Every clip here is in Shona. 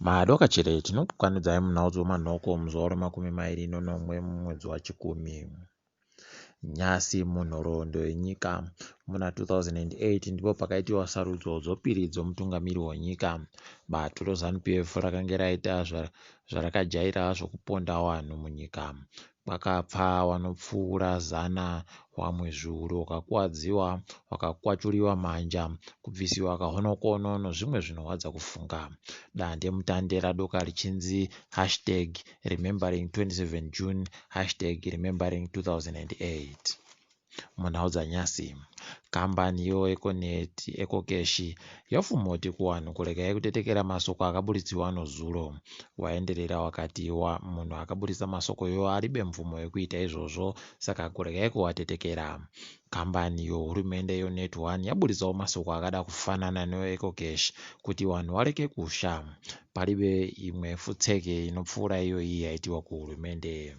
Madoka chere tinokukwanudzai muna dzomanhoko muzuva ra21 mumwedzi waChikumi. Nyasi munhoroondo yenyika muna 2008 ndipo pakaitiwa sarudzo dzopiri dzomutungamiri wenyika. Bato reZANU-PF rakanga raita zvarakajaira zvokuponda vanhu munyika. Kwakapfa vanopfuura 100, vamwe zviuru vakakuwadziwa, vakakwaturiwa manja, kubvisiwa kahonokono nezvimwe zvinorwadza kufunga. Dandemutande radoka richinzi #remembering27 June #remembering2008. Munhau dzanyasi, kambani yeEconet EcoCash yafumoti kuvanhu kuregai kutetekera masoko akabuditsiwa nezuro. Waenderera wakati munhu akaburitsa masoko iwo aribe mvumo yekuita izvozvo, saka kuregai kuvatetekera. Kambani yehurumende yeNet1 yabuditsawo masoko akada kufanana neEcoCash kuti vanhu vareke kusha. Paribe imwe futseke inopfuura iyoyi yaitiwa kuhurumende.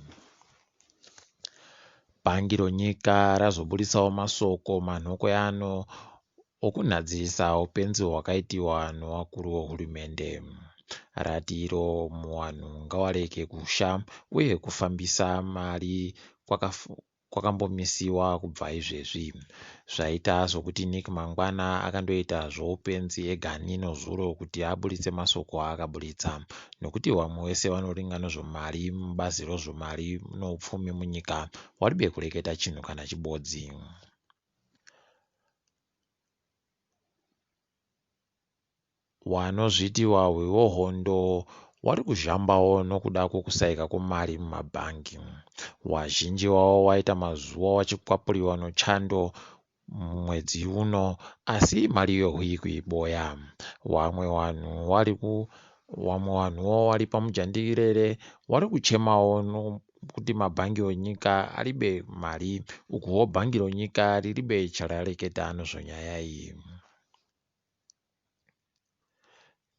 Bhangi ronyika razobuditsawo masoko manhoko yano okunadzirisa upenzi hwakaitiwa nevakuru vehurumende. Rati iro muvanhu ngavareke kusha uye kufambisa mari kwakambomisiwa kubva izvezvi. Zvaita sokuti Nick Mangwana akandoita zvoupenzi egani nezuro kuti abuditse masoko aakaburitsa, nokuti vamwe vese vanoringa nezvomari mubazi rezvomari neupfumi munyika waribe kureketa chinhu kana chibodzi. Wanozviti wahwe wehondo wari kuzhambawo nokuda kwokusaika kwemari mumabhangi. Wazhinji wavo waita mazuva wachikwapuriwa nechando mwedzi uno, asi mari yohuyi kuiboya. Vamwe vanhuwo vari pamujandirere vari kuchemawo nokuti mabhangi enyika aribe mari, ukuwo bhangi ronyika riribe charareketa nezvenyaya iyi.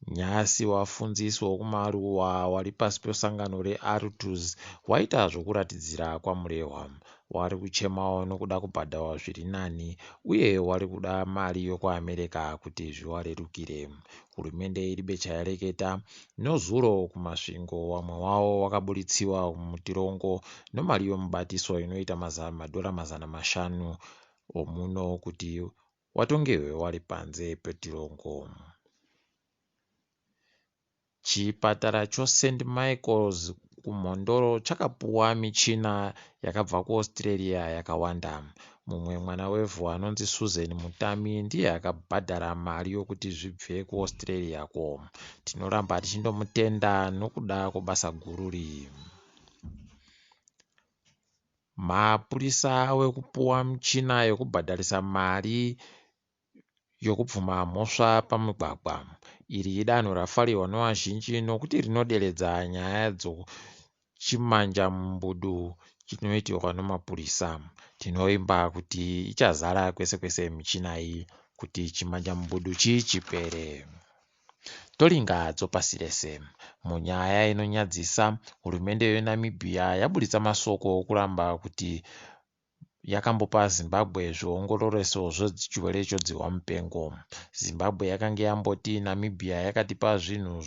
Nyasi wafundzisi wokumaruwa wari pasi pesangano reARTUS waita zvokuratidzira kwamurehwa. Wari kuchemawo nokuda kubhadharwa zviri nani uye wari kuda mari yokuAmerica kuti zvivarerukire. Hurumende iribe chayareketa nezuro kumasvingo. Vamwe wavo vakabuditsiwa mutirongo nemari yomubatiso inoita $500 omuno kuti watongerwe vari panze petirongo. Chipatara choSt Michael's kumhondoro chakapuwa michina yakabva kuAustralia yakawanda. Mumwe mwana wevhu anonzi Susan Mutami ndiye akabhadhara mari yokuti zvibve kuAustraliako. Tinoramba tichindomutenda nokuda kwebasa guru iri. Mapurisa wekupuwa michina yokubhadharisa mari yokubvuma mhosva pamigwagwa. Iri idanho rafarirwa nevazhinji nokuti rinoderedza nyaya dzochimanja mumbudu chinoitirwa nemapurisa. Tinoimba kuti ichazara kwese kwese michina iyi kuti chimanja mumbudu chipere. Toringa dzopasi rese. Munyaya inonyadzisa, hurumende yeNamibia yabuditsa masoko okuramba kuti yakambopa Zimbabwe zviongororeso zvezvirwere chodzihwa mupengo. Zimbabwe yakanga yamboti Namibia yakatipa zvinhu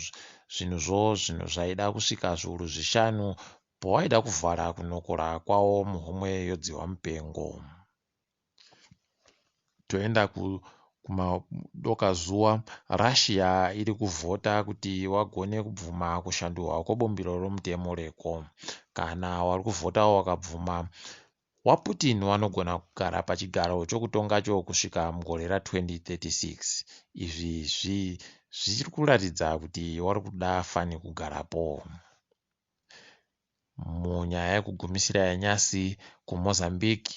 zvaida kusvika zviuru 5 pavaida kuvhara kunokora kwavo muhomwe yodzihwa mupengo. Toenda kumadoka zuwa, Russia iri kuvhota kuti wagone kubvuma kushandurwa kwebumbiro romutemo reko. Kana wari kuvhotawo wakabvuma, waPutin wanogona kugara pachigaro chokutongacho kusvika mugore ra2036. Izvi zviri kuratidza kuti wari kuda fani kugarapo. Munyaya yekugumisira yanyasi, kuMozambique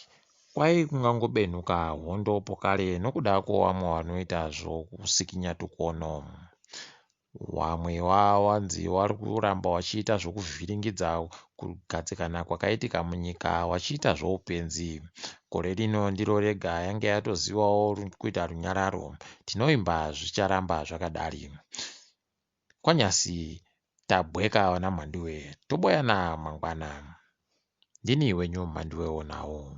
kungangobenhuka hondo pokare nokuda kwevamwe vanoita zvokusikinya tukono. Vamwe vawanzi vari kuramba vachiita zvokuvhiringidza kugadzikana kwakaitika munyika vachiita zvoupenzi. Gore rino ndiro rega yange yatozivawo kuita runyararo. Tinoimba zvicharamba zvakadari. Kwanyasi tabweka vana Mhanduwe, toboyana mangwana. Ndini wenyu Mhanduwe onawo.